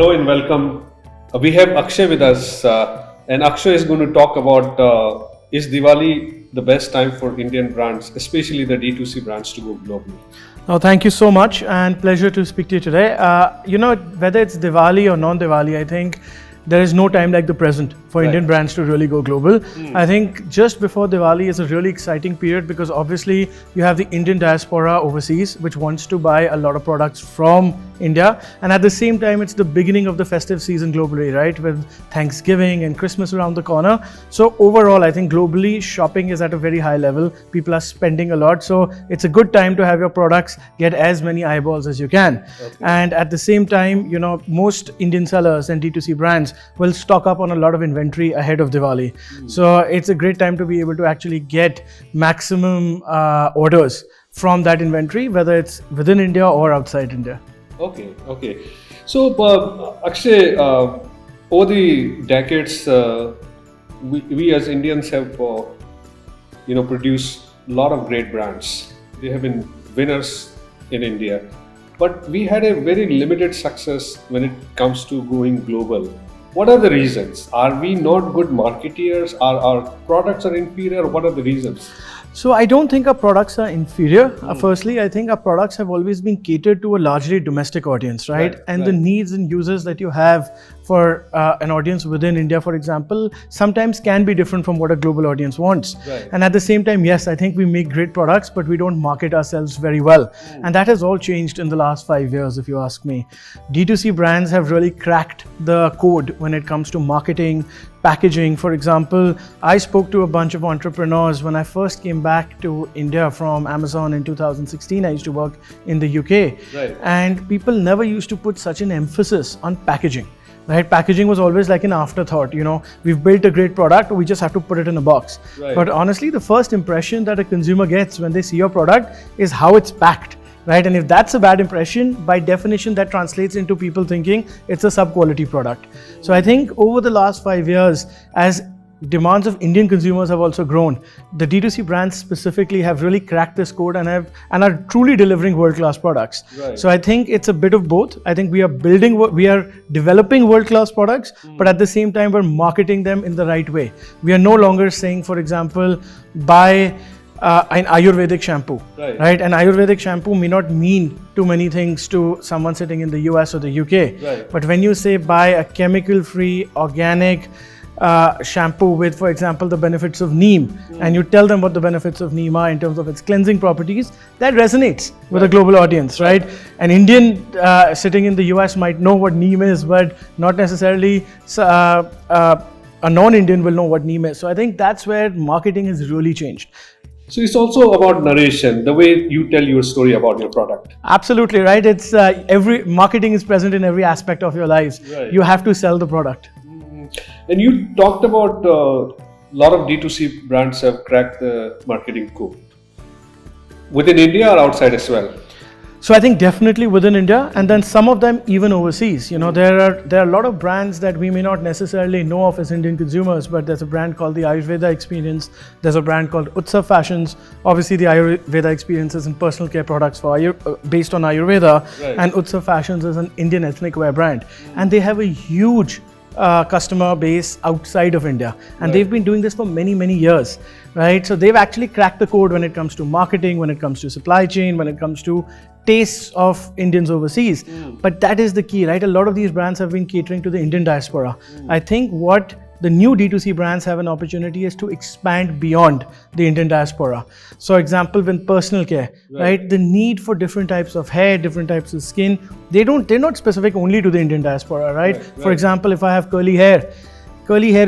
Hello and welcome. We have Akshay with us, and Akshay is going to talk about is Diwali the best time for Indian brands, especially the D2C brands, to go global? Oh, thank you so much, and pleasure to speak to you today. Whether it's Diwali or non-Diwali, I think there is no time like the present for Indian brands to really go global. I think just before Diwali is a really exciting period because obviously you have the Indian diaspora overseas which wants to buy a lot of products from India, and at the same time it's the beginning of the festive season globally, right, with Thanksgiving and Christmas around the corner. So overall I think globally shopping is at a very high level. People are spending a lot, so it's a good time to have your products get as many eyeballs as you can. And at the same time, most Indian sellers and D2C brands will stock up on a lot of inventory ahead of Diwali. So it's a great time to be able to actually get maximum orders from that inventory, whether it's within India or outside India. Okay. So Akshay, over the decades, we as Indians have produced a lot of great brands. They have been winners in India, but we had a very limited success when it comes to going global. What are the reasons? Are we not good marketeers? Our products are inferior? What are the reasons? So I don't think our products are inferior. Firstly, I think our products have always been catered to a largely domestic audience, right? The needs and uses that you have for an audience within India, for example, sometimes can be different from what a global audience wants. And at the same time, yes, I think we make great products, but we don't market ourselves very well. And that has all changed in the last 5 years, if you ask me. D2C brands have really cracked the code when it comes to marketing, packaging. For example, I spoke to a bunch of entrepreneurs when I first came back to India from Amazon in 2016. I used to work in the UK. And people never used to put such an emphasis on packaging. Right? Packaging was always like an afterthought. We've built a great product, we just have to put it in a box. But honestly, the first impression that a consumer gets when they see your product is how it's packed. Right? And if that's a bad impression, by definition, that translates into people thinking it's a sub-quality product. So I think over the last 5 years, as demands of Indian consumers have also grown, the D2C brands specifically have really cracked this code and are truly delivering world-class products. So I think it's a bit of both. I think we are developing world-class products, but at the same time, we're marketing them in the right way. We are no longer saying, for example, buy an Ayurvedic shampoo, right? An Ayurvedic shampoo may not mean too many things to someone sitting in the US or the UK. But when you say buy a chemical-free, organic shampoo with, for example, the benefits of neem, and you tell them what the benefits of neem are in terms of its cleansing properties, that resonates with a global audience, right? An Indian sitting in the US might know what neem is, but not necessarily a non-Indian will know what neem is. So I think that's where marketing has really changed. So it's also about narration, the way you tell your story about your product. Absolutely right. It's every marketing is present in every aspect of your lives. You have to sell the product. And you talked about a lot of D2C brands have cracked the marketing code. Within India or outside as well? So I think definitely within India, and then some of them even overseas. There are a lot of brands that we may not necessarily know of as Indian consumers, but there's a brand called the Ayurveda Experience. There's a brand called Utsav Fashions. Obviously, the Ayurveda Experience is in personal care products for based on Ayurveda, and Utsav Fashions is an Indian ethnic wear brand, and they have a huge customer base outside of India, and they've been doing this for many years, right? So they've actually cracked the code when it comes to marketing, when it comes to supply chain, when it comes to tastes of Indians overseas. But that is the key, right? A lot of these brands have been catering to the Indian diaspora. I think what the new D2C brands have an opportunity is to expand beyond the Indian diaspora. So example, with personal care, right? The need for different types of hair, different types of skin, they're not specific only to the Indian diaspora, right? For example, if I have curly hair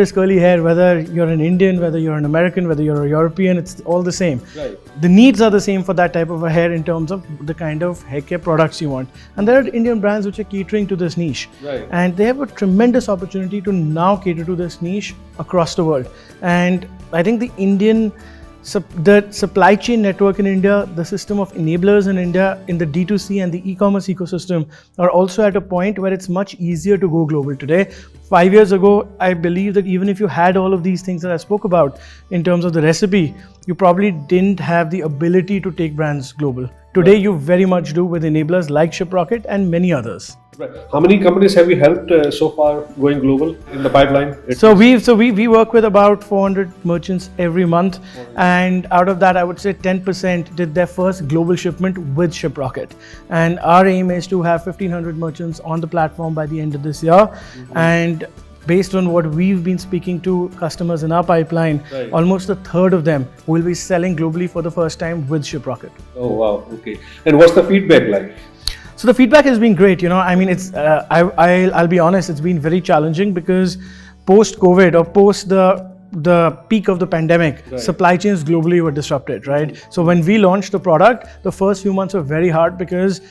is curly hair, whether you're an Indian, whether you're an American, whether you're a European, it's all the same. The needs are the same for that type of a hair in terms of the kind of hair care products you want. And there are Indian brands which are catering to this niche. And they have a tremendous opportunity to now cater to this niche across the world. And I think the supply chain network in India, the system of enablers in India, in the D2C and the e-commerce ecosystem are also at a point where it's much easier to go global today 5 years ago, I believe that even if you had all of these things that I spoke about in terms of the recipe, you probably didn't have the ability to take brands global. Today, you very much do with enablers like Shiprocket and many others. Right. How many companies have you helped so far going global in the pipeline? We work with about 400 merchants every month, and out of that, I would say 10% did their first global shipment with Shiprocket. And our aim is to have 1,500 merchants on the platform by the end of this year. And based on what we've been speaking to customers in our pipeline, almost a third of them will be selling globally for the first time with Shiprocket. Oh wow! Okay. And what's the feedback like? So the feedback has been great. I mean, it's I'll be honest, it's been very challenging because post-COVID or post the peak of the pandemic, supply chains globally were disrupted, right? So when we launched the product, the first few months were very hard because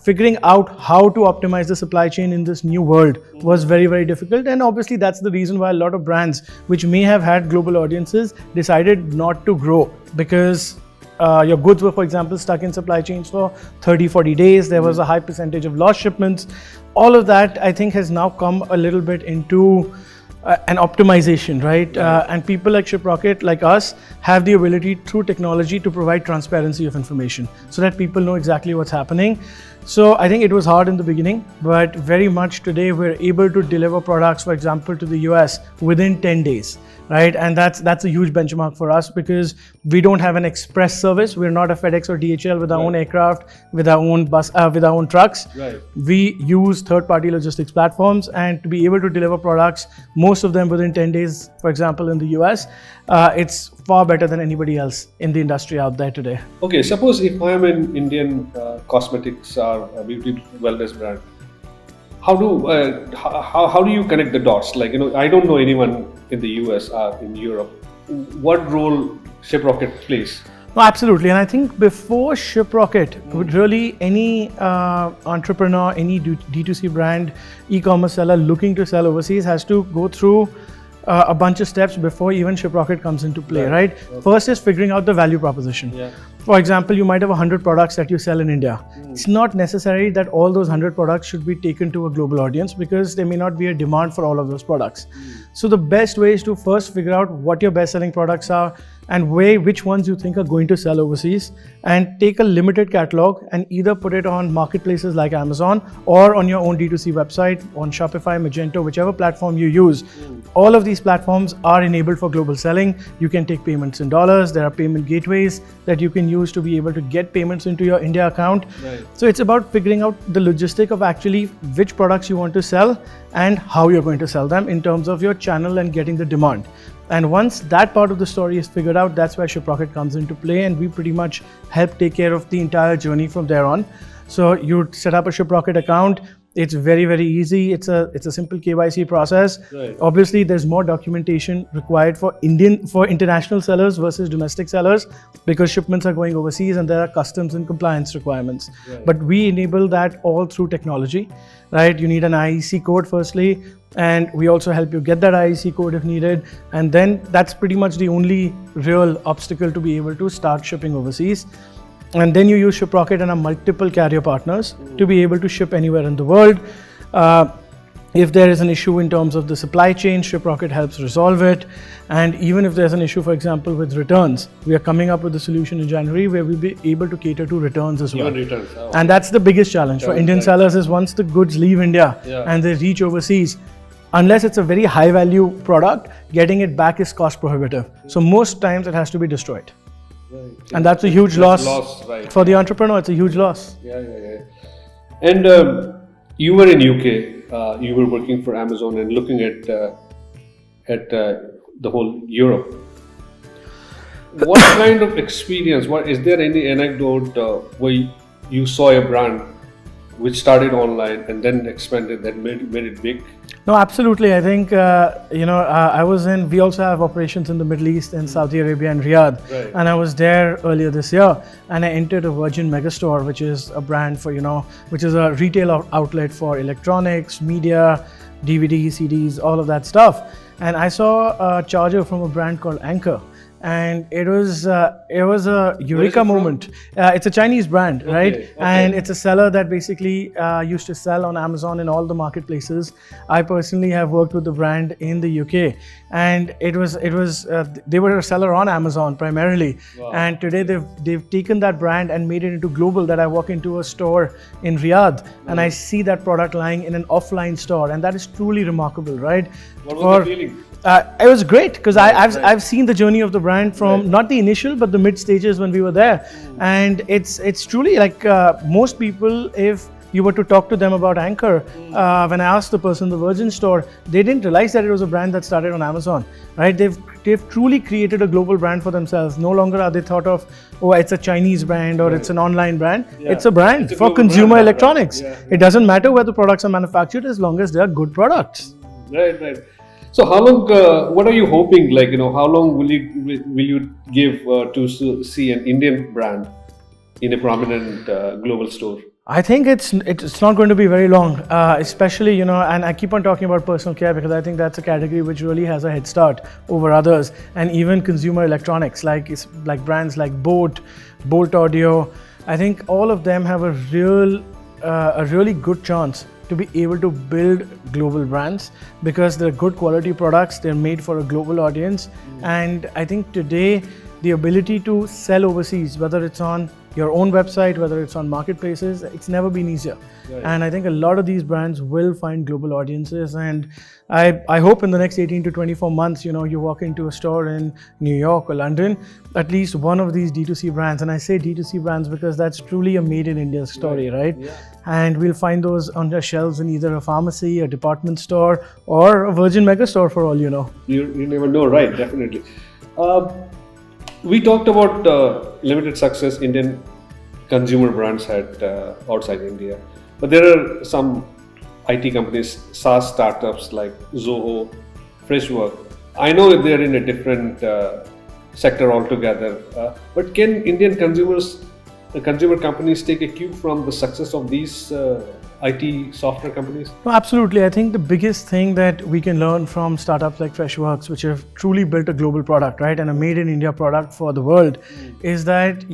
figuring out how to optimize the supply chain in this new world was very, very difficult. And obviously that's the reason why a lot of brands which may have had global audiences decided not to grow, because your goods were, for example, stuck in supply chains for 30-40 days. There was a high percentage of lost shipments. All of that, I think, has now come a little bit into an optimization, right? And people like Shiprocket, like us, have the ability through technology to provide transparency of information so that people know exactly what's happening. So I think it was hard in the beginning, but very much today we're able to deliver products, for example, to the US within 10 days. Right, and that's a huge benchmark for us because we don't have an express service. We're not a FedEx or DHL with our own aircraft, with our own bus, with our own trucks. Right. We use third-party logistics platforms, and to be able to deliver products, most of them within 10 days, for example, in the US, it's far better than anybody else in the industry out there today. Okay, suppose if I am an Indian cosmetics or beauty wellness brand, how do you connect the dots? Like, I don't know anyone in the US or in Europe. What role Shiprocket plays? No, absolutely. And I think before Shiprocket, would really any entrepreneur, any D2C brand, e-commerce seller looking to sell overseas has to go through a bunch of steps before even Shiprocket comes into play, right? First is figuring out the value proposition. For example, you might have 100 products that you sell in India. It's not necessary that all those 100 products should be taken to a global audience because there may not be a demand for all of those products. So the best way is to first figure out what your best-selling products are and weigh which ones you think are going to sell overseas, and take a limited catalog and either put it on marketplaces like Amazon or on your own D2C website, on Shopify, Magento, whichever platform you use. All of these platforms are enabled for global selling. You can take payments in dollars. There are payment gateways that you can use to be able to get payments into your India account. So it's about figuring out the logistic of actually which products you want to sell and how you're going to sell them in terms of your channel and getting the demand. And once that part of the story is figured out, that's where Shiprocket comes into play, and we pretty much help take care of the entire journey from there on. So you set up a Shiprocket account. It's very, very easy. It's a simple KYC process. Obviously, there's more documentation required for international sellers versus domestic sellers because shipments are going overseas and there are customs and compliance requirements. But we enable that all through technology, right? You need an IEC code firstly, and we also help you get that IEC code if needed. And then that's pretty much the only real obstacle to be able to start shipping overseas. And then you use Shiprocket and our multiple carrier partners to be able to ship anywhere in the world. If there is an issue in terms of the supply chain, Shiprocket helps resolve it. And even if there's an issue, for example, with returns, we are coming up with a solution in January where we'll be able to cater to returns as well. Returns. And that's the biggest challenge for Indian sellers is once the goods leave India and they reach overseas, unless it's a very high value product, getting it back is cost prohibitive. So most times it has to be destroyed. And that's a huge loss for the entrepreneur. It's a huge loss. And you were in UK. You were working for Amazon and looking at the whole Europe. What kind of experience? Is there any anecdote where you saw a brand which started online and then expanded, that made it big? No, absolutely. I think, we also have operations in the Middle East and Saudi Arabia and Riyadh. And I was there earlier this year and I entered a Virgin Megastore, which is a brand for, which is a retail outlet for electronics, media, DVDs, CDs, all of that stuff. And I saw a charger from a brand called Anchor. and it was a eureka moment. It's a Chinese brand, right? Okay. And it's a seller that basically used to sell on Amazon in all the marketplaces. I personally have worked with the brand in the UK, and it was they were a seller on Amazon primarily. Wow. And today they've taken that brand and made it into global. That I walk into a store in Riyadh and I see that product lying in an offline store, and that is truly remarkable, right? What was the feeling? It was great because I've seen the journey of the brand from not the initial but the mid stages when we were there, and it's truly like most people, if you were to talk to them about Anchor, when I asked the person in the Virgin store, they didn't realize that it was a brand that started on Amazon, right? They've truly created a global brand for themselves. No longer are they thought of, oh, it's a Chinese brand or it's an online brand. Yeah. It's a brand It's a for global consumer brand, electronics. right? Yeah. It doesn't matter where the products are manufactured as long as they are good products. Right. So how long? What are you hoping? Like, how long will you give to see an Indian brand in a prominent global store? I think it's not going to be very long, especially, and I keep on talking about personal care because I think that's a category which really has a head start over others, and even consumer electronics like brands like Bolt Audio. I think all of them have a really good chance to be able to build global brands because they're good quality products, they're made for a global audience. And I think today the ability to sell overseas, whether it's on your own website, whether it's on marketplaces, it's never been easier. Right. And I think a lot of these brands will find global audiences, and I hope in the next 18 to 24 months, you walk into a store in New York or London, at least one of these D2C brands, and I say D2C brands because that's truly a made in India story, right? Yeah. And we'll find those on their shelves in either a pharmacy, a department store, or a Virgin Mega store for all you know. You never know, right? Definitely. We talked about limited success Indian consumer brands had outside India, but there are some IT companies, SaaS startups like Zoho, Freshwork. I know they're in a different sector altogether, but can Indian consumer companies take a cue from the success of these IT software companies? No, absolutely. I think the biggest thing that we can learn from startups like Freshworks, which have truly built a global product, right, and a made in India product for the world, is that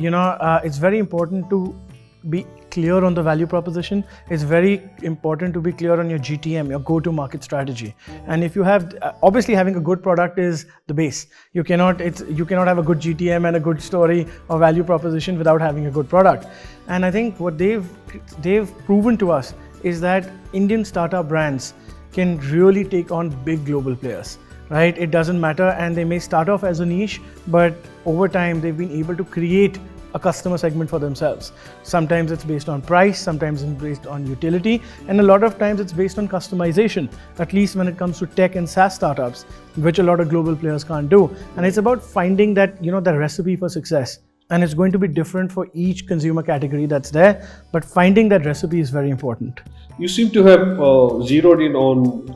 it's very important to be clear on the value proposition. It's very important to be clear on your GTM, your go-to-market strategy. And if you have, obviously, having a good product is the base. You cannot have a good GTM and a good story or value proposition without having a good product. And I think what they've proven to us is that Indian startup brands can really take on big global players, right? It doesn't matter, and they may start off as a niche, but over time they've been able to create a customer segment for themselves. Sometimes it's based on price, sometimes it's based on utility, and a lot of times it's based on customization, at least when it comes to tech and SaaS startups, which a lot of global players can't do. And it's about finding that, the recipe for success. And it's going to be different for each consumer category that's there, but finding that recipe is very important. You seem to have zeroed in on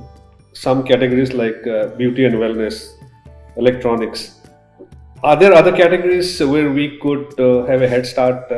some categories like beauty and wellness, electronics. Are there other categories where we could have a head start?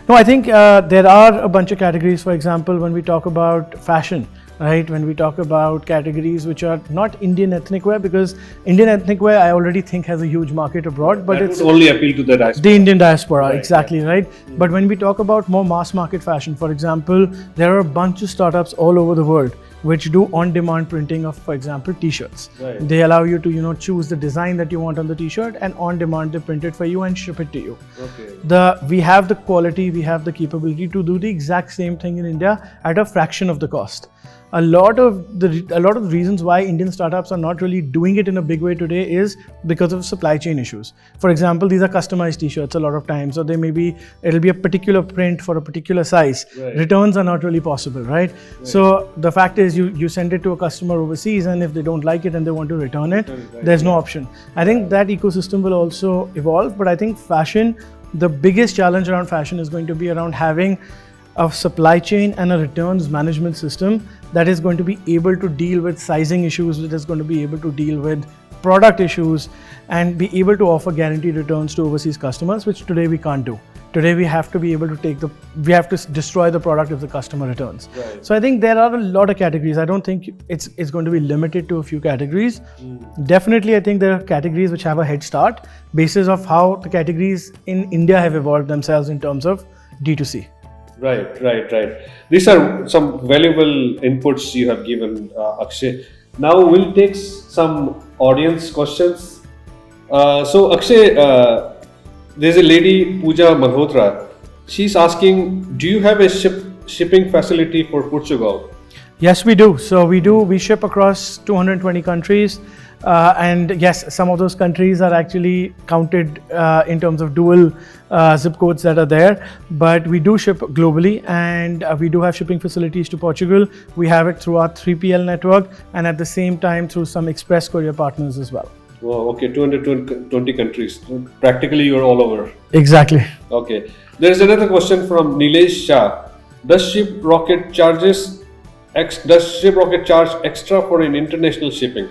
No, I think there are a bunch of categories. For example, when we talk about fashion, right? When we talk about categories which are not Indian ethnic wear, because Indian ethnic wear I already think has a huge market abroad, but it's only appeal to the diaspora. The Indian diaspora, right, exactly, yeah. Right? But when we talk about more mass market fashion, for example, there are a bunch of startups all over the world which do on-demand printing of, for example, t-shirts. Right. They allow you to, choose the design that you want on the t-shirt, and on-demand they print it for you and ship it to you. Okay. We have the quality, we have the capability to do the exact same thing in India at a fraction of the cost. A lot of the reasons why Indian startups are not really doing it in a big way today is because of supply chain issues. For example, these are customized t-shirts a lot of times, or it'll be a particular print for a particular size. Right. Returns are not really possible, right? So the fact is you send it to a customer overseas, and if they don't like it and they want to return it, there's no option. I think that ecosystem will also evolve, but I think fashion, the biggest challenge around fashion is going to be around having a supply chain and a returns management system that is going to be able to deal with sizing issues, that is going to be able to deal with product issues, and be able to offer guaranteed returns to overseas customers, which today we can't do. Today we have to be able to we have to destroy the product if the customer returns. Right. So I think there are a lot of categories. I don't think it's going to be limited to a few categories. Definitely, I think there are categories which have a head start basis of how the categories in India have evolved themselves in terms of D2C. Right. These are some valuable inputs you have given, Akshay. Now we'll take some audience questions. So Akshay, there's a lady, Pooja Malhotra. She's asking, do you have a shipping facility for Portugal? Yes, we do. So we ship across 220 countries. And yes, some of those countries are actually counted in terms of dual zip codes that are there. But we do ship globally, and we do have shipping facilities to Portugal. We have it through our 3PL network, and at the same time through some express courier partners as well. Wow, okay, 220 countries. Practically you're all over. Exactly. Okay. There's another question from Nilesh Shah. Does Shiprocket charge extra for an international shipping?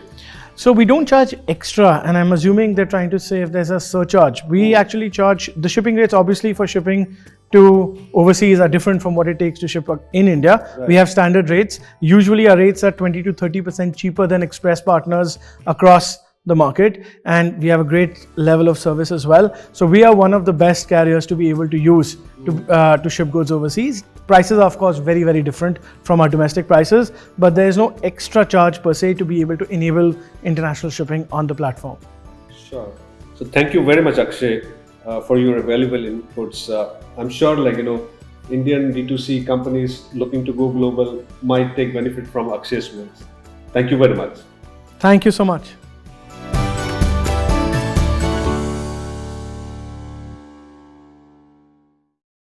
So we don't charge extra, and I'm assuming they're trying to say if there's a surcharge. We actually charge the shipping rates, obviously, for shipping to overseas are different from what it takes to ship in India. Right. We have standard rates. Usually our rates are 20 to 30% cheaper than express partners across the market, and we have a great level of service as well. So we are one of the best carriers to be able to use to ship goods overseas. Prices are of course very, very different from our domestic prices, but there is no extra charge per se to be able to enable international shipping on the platform. Sure. So thank you very much, Akshay, for your valuable inputs. I'm sure Indian D2C companies looking to go global might take benefit from Akshay's words. Thank you very much. Thank you so much.